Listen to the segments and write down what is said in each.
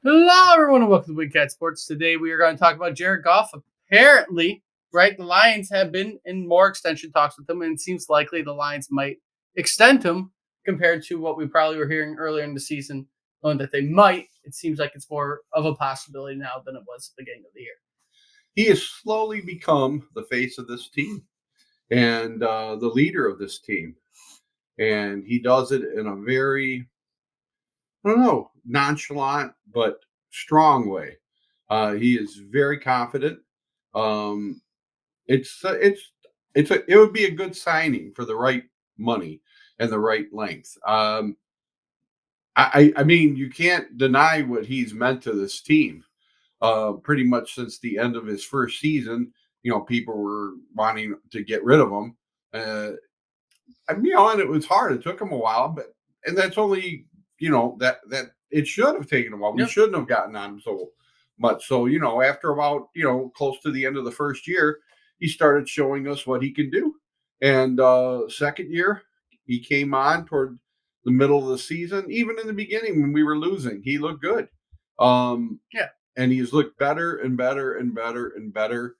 Hello, everyone, and welcome to Big Cat Sports. Today, we are going to talk about Jared Goff. Apparently, right, the Lions have been in more extension talks with him, and it seems likely the Lions might extend him compared to what we probably were hearing earlier in the season, knowing that they might. It seems like it's more of a possibility now than it was at the beginning of the year. He has slowly become the face of this team and the leader of this team. And he does it in a very, I don't know, nonchalant but strong way. He is very confident. Um, it would be a good signing for the right money and the right length. I mean, you can't deny what he's meant to this team. Pretty much since the end of his first season, people were wanting to get rid of him. And it was hard. It took him a while, and that's only that it should have taken a while. We Yep. shouldn't have gotten on him so much. So after about close to the end of the first year, he started showing us what he can do. And second year, he came on toward the middle of the season. Even in the beginning when we were losing, he looked good. Yeah. And he's looked better and better and better and better.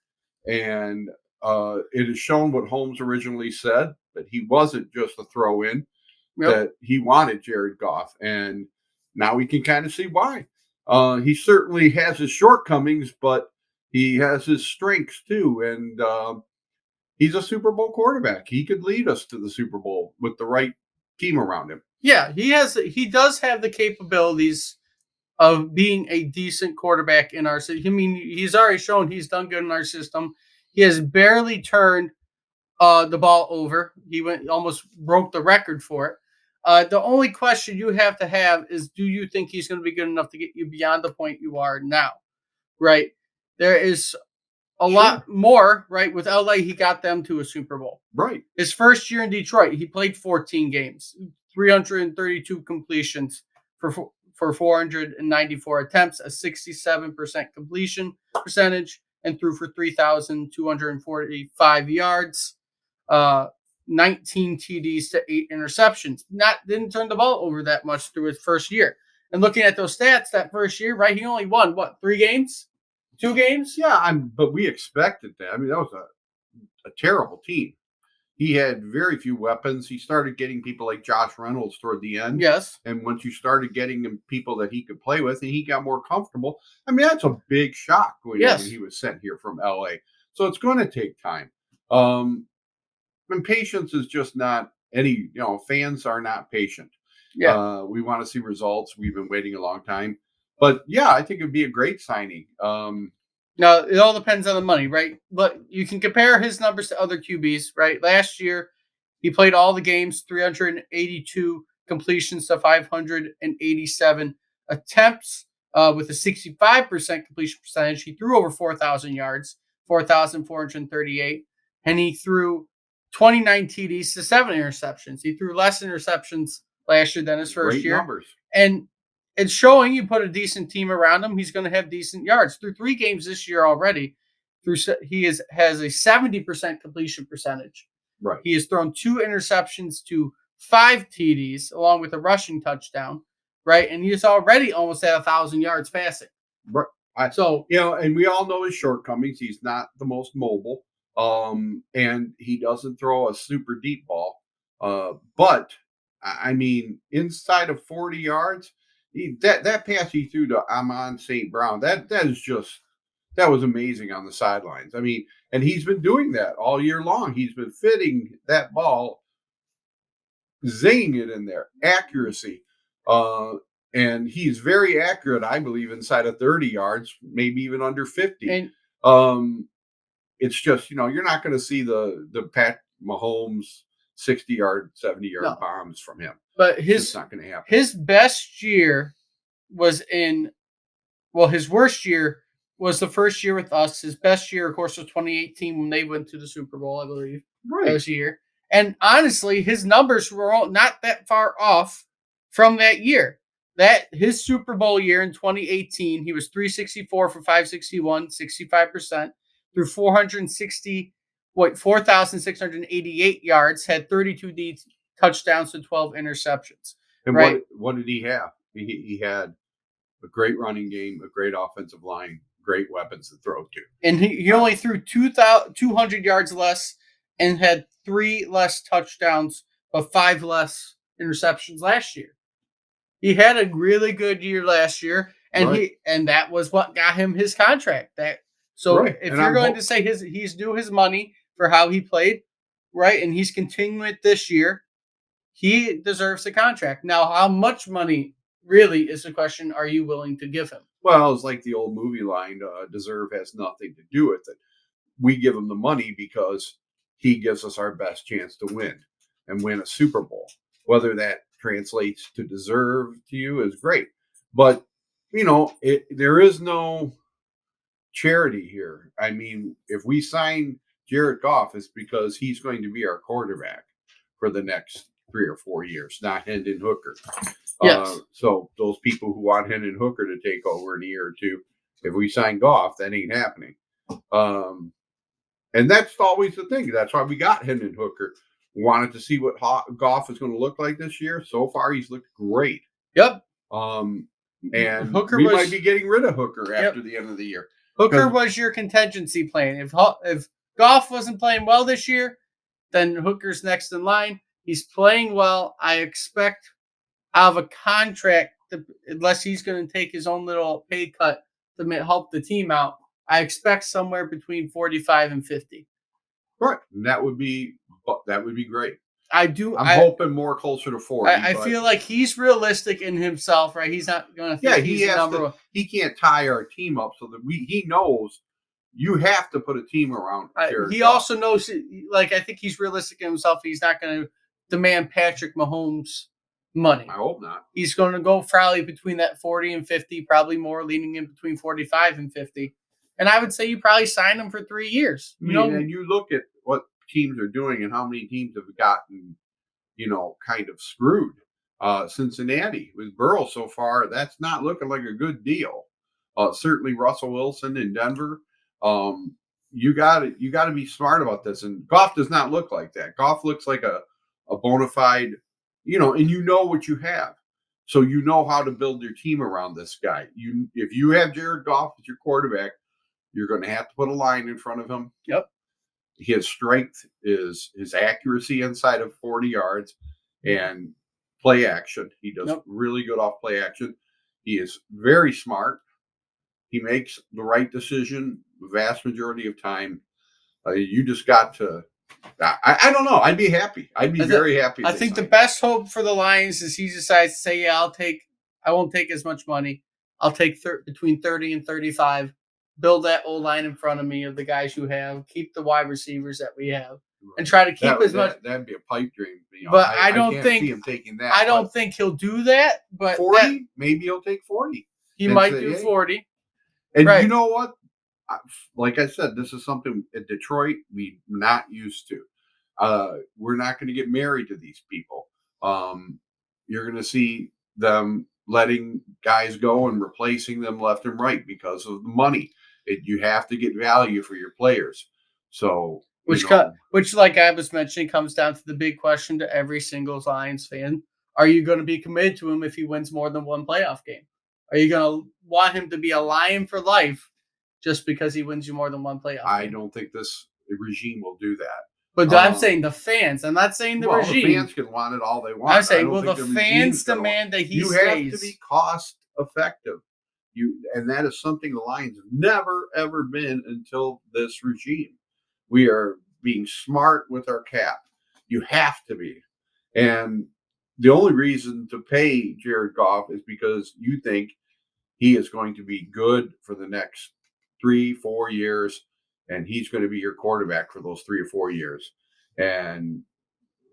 And it has shown what Holmes originally said, that he wasn't just a throw in, Yep. that he wanted Jared Goff. And now we can kind of see why. He certainly has his shortcomings, but he has his strengths too. And he's a Super Bowl quarterback. He could lead us to the Super Bowl with the right team around him. Yeah, he does have the capabilities of being a decent quarterback in our city. I mean, he's already shown he's done good in our system. He has barely turned the ball over. He almost broke the record for it. The only question you have to have is, do you think he's going to be good enough to get you beyond the point you are now? Right? There is a lot more, right? With LA, he got them to a Super Bowl. Right. His first year in Detroit, he played 14 games, 332 completions for 494 attempts, a 67% completion percentage, and threw for 3,245 yards, uh, 19 TDs to 8 interceptions. Didn't turn the ball over that much through his first year. And looking at those stats, that first year, right, he only won what, 3 games, 2 games? Yeah, but we expected that. I mean, that was a terrible team. He had very few weapons. He started getting people like Josh Reynolds toward the end. Yes. And once you started getting him people that he could play with and he got more comfortable, I mean, that's a big shock when he was sent here from LA. So it's going to take time. And patience is just not fans are not patient. Yeah. We want to see results. We've been waiting a long time. But yeah, I think it'd be a great signing. Now, it all depends on the money, right? But you can compare his numbers to other QBs, right? Last year, he played all the games, 382 completions to 587 attempts with a 65% completion percentage. He threw over 4,000 yards, 4,438, and he threw 29 TDs to 7 interceptions. He threw less interceptions last year than his first Great year. numbers. And it's showing you put a decent team around him, he's going to have decent yards. Through 3 games this year already, he has a 70% completion percentage. Right. He has thrown 2 interceptions to 5 TDs along with a rushing touchdown, right? And he's already almost at 1,000 yards passing. Right. And we all know his shortcomings. He's not the most mobile, and he doesn't throw a super deep ball. But I mean, inside of 40 yards, that pass he threw to Amon St. Brown, that was amazing on the sidelines. I mean, and he's been doing that all year long. He's been fitting that ball, zinging it in there, accuracy. And he's very accurate, I believe, inside of 30 yards, maybe even under 50. And it's just, you're not going to see the Pat Mahomes 60-yard, 70-yard bombs from him. But it's not going to happen. His best year was his worst year was the first year with us. His best year, of course, was 2018 when they went to the Super Bowl, I believe. Right. That was a year. And honestly, his numbers were not that far off from that year. That his Super Bowl year in 2018, he was 364 for 561, 65%, through 4,688 yards, had 32 touchdowns to 12 interceptions. And right? what did he have? He had a great running game, a great offensive line, great weapons to throw to. And he only threw 200 yards less and had 3 less touchdowns, but 5 less interceptions last year. He had a really good year last year, and Right. that was what got him his contract. So Right. if And you're I'm going to say he's due his money for how he played, right, and he's continuing it this year, he deserves the contract. Now, how much money really is the question? Are you willing to give him? well, it's like the old movie line, deserve has nothing to do with it. We give him the money because he gives us our best chance to win a Super Bowl. Whether that translates to deserve to you is great. But, there is no charity here. I mean, if we sign Jared Goff, it's because he's going to be our quarterback for the next 3 or 4 years, not Hendon Hooker. Yes. So those people who want Hendon Hooker to take over in a year or two, if we sign Goff, that ain't happening. Um, and that's always the thing. That's why we got Hendon Hooker. Wanted to see what Goff is going to look like this year. So far, he's looked great. Yep. Um, and Hooker we was might be getting rid of Hooker Yep. after the end of the year. Hooker was your contingency plan. If Goff wasn't playing well this year, then Hooker's next in line. He's playing well. I expect out of a contract, unless he's going to take his own little pay cut to help the team out, I expect somewhere between 45 and 50. Right. And that would be great. I'm hoping more closer to 40. I feel like he's realistic in himself, right? He's not going to think he's the number one. He can't tie our team up so that he knows you have to put a team around Jared He Goff. also knows, like, I think he's realistic in himself. He's not going to demand Patrick Mahomes' money. I hope not. He's going to go probably between that 40 and 50, probably more leaning in between 45 and 50. And I would say you probably sign him for 3 years. And you look at what teams are doing and how many teams have gotten, kind of screwed. Cincinnati with Burrow so far, that's not looking like a good deal. Certainly Russell Wilson in Denver. You got to be smart about this. And Goff does not look like that. Goff looks like a bona fide, and you know what you have. So you know how to build your team around this guy. If you have Jared Goff as your quarterback, you're going to have to put a line in front of him. Yep. His strength is his accuracy inside of 40 yards and play action. He does really good off play action. He is very smart. He makes the right decision the vast majority of time. You just got to. I don't know. I'd be happy. I'd be very happy. I think the best hope for the Lions is he decides to say, "Yeah, I won't take as much money. I'll take between 30 and 35. Build that old line in front of me of the guys you have. Keep the wide receivers that we have, and try to keep as much." That'd be a pipe dream. But I don't think see him taking that. I don't think he'll do that. But 40, maybe he'll take 40. He might do 40. And you know what? Like I said, this is something at Detroit we're not used to. We're not going to get married to these people. You're going to see them letting guys go and replacing them left and right because of the money. You have to get value for your players. So, which, like I was mentioning, comes down to the big question to every single Lions fan: are you going to be committed to him if he wins more than one playoff game? Are you going to want him to be a Lion for life just because he wins you more than one playoff game? I don't think this regime will do that. But I'm saying the fans. I'm not saying the regime. The fans can want it all they want. I'm saying, will the fans demand that he stays? You have to be cost effective. And that is something the Lions have never, ever been until this regime. We are being smart with our cap. You have to be. And the only reason to pay Jared Goff is because you think he is going to be good for the next 3-4 years, and he's going to be your quarterback for those 3 or 4 years. And,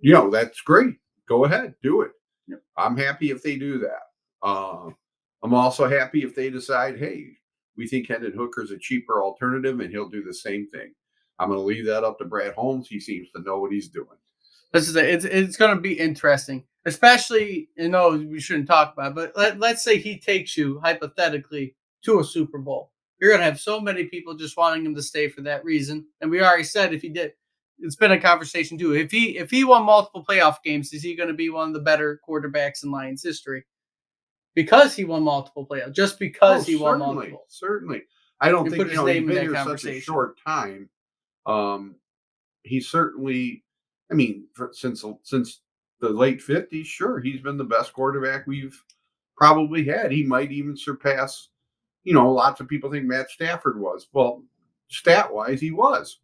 that's great. Go ahead, do it. Yep. I'm happy if they do that. I'm also happy if they decide, hey, we think Hendon Hooker's a cheaper alternative, and he'll do the same thing. I'm going to leave that up to Brad Holmes. He seems to know what he's doing. It's going to be interesting, especially, we shouldn't talk about it, but let's say he takes you, hypothetically, to a Super Bowl. You're going to have so many people just wanting him to stay for that reason. And we already said if he did, it's been a conversation too. If he won multiple playoff games, is he going to be one of the better quarterbacks in Lions history? because he won multiple playoffs, just because he won multiple. Certainly. I don't You think put his he's name in been that here such a conversation. short time. He certainly, I mean, since the late '50s, sure, he's been the best quarterback we've probably had. He might even surpass. Lots of people think Matt Stafford was. Well, stat wise, he was.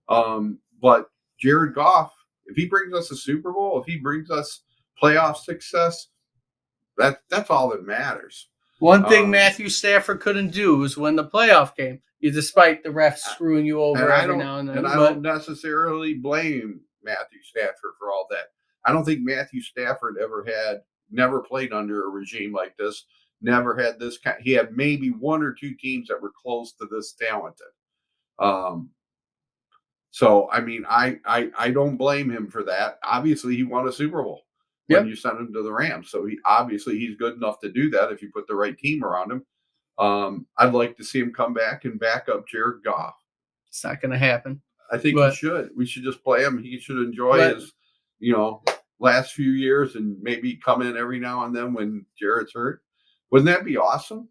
But Jared Goff, if he brings us a Super Bowl, if he brings us playoff success, that's all that matters. One thing Matthew Stafford couldn't do was win the playoff game, despite the refs screwing you over every now and then. And I don't necessarily blame Matthew Stafford for all that. I don't think Matthew Stafford never played under a regime like this, never had this kind. He had maybe one or two teams that were close to this talented. So I mean, I don't blame him for that. Obviously, he won a Super Bowl when you sent him to the Rams, so he's good enough to do that if you put the right team around him. I'd like to see him come back and back up Jared Goff. It's not going to happen. I think he should. We should just play him. He should enjoy his, last few years and maybe come in every now and then when Jared's hurt. Wouldn't that be awesome?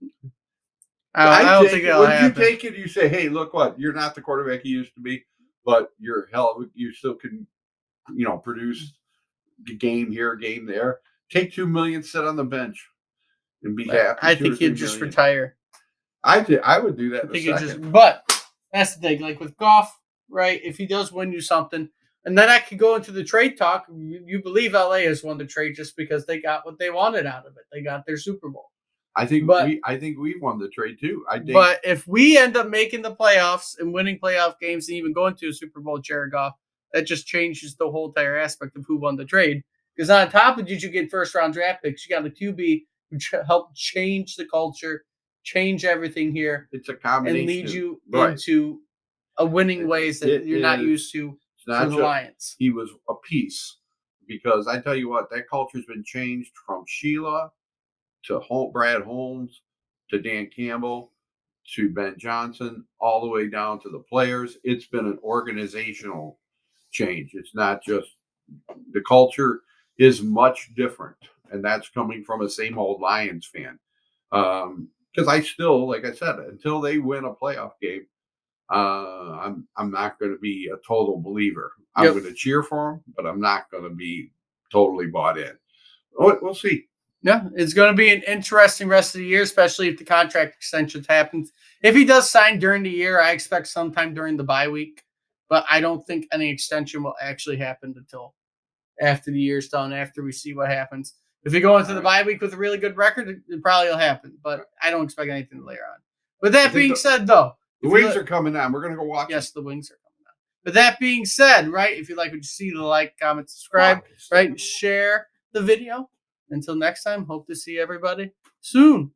I don't think it'll happen. You take it, you say, hey, look what, you're not the quarterback you used to be, but you're you still can, produce a game here, a game there. Take $2 million, sit on the bench and be happy. I think he'd just retire. I would do that in a second. But that's the thing. Like with Goff, right? If he does win you something, and then I could go into the trade talk. You believe LA has won the trade just because they got what they wanted out of it. They got their Super Bowl. I think we've won the trade too. But if we end up making the playoffs and winning playoff games and even going to a Super Bowl, Jared Goff, that just changes the whole entire aspect of who won the trade. Because on top of you get first round draft picks. You got a QB who helped change the culture, change everything here. It's a combination and lead you into a winning ways that you're not used to for the Lions. He was a piece because I tell you what, that culture's been changed from Sheila to Brad Holmes to Dan Campbell to Ben Johnson, all the way down to the players. It's been an organizational change. It's not just the culture is much different, and that's coming from a same old Lions fan. Because I still, like I said, until they win a playoff game, I'm not going to be a total believer. I'm going to cheer for them, but I'm not going to be totally bought in. We'll see. Yeah, it's going to be an interesting rest of the year, especially if the contract extensions happen. If he does sign during the year, I expect sometime during the bye week. But I don't think any extension will actually happen until after the year's done, after we see what happens. If you go into the bye week with a really good record, it probably will happen. But I don't expect anything later on. With that being said, though. The wings are coming on. We're going to go watch. Yes, the wings are coming on. But that being said, right, if you like what you see, like, comment, subscribe, right, share the video. Until next time, hope to see everybody soon.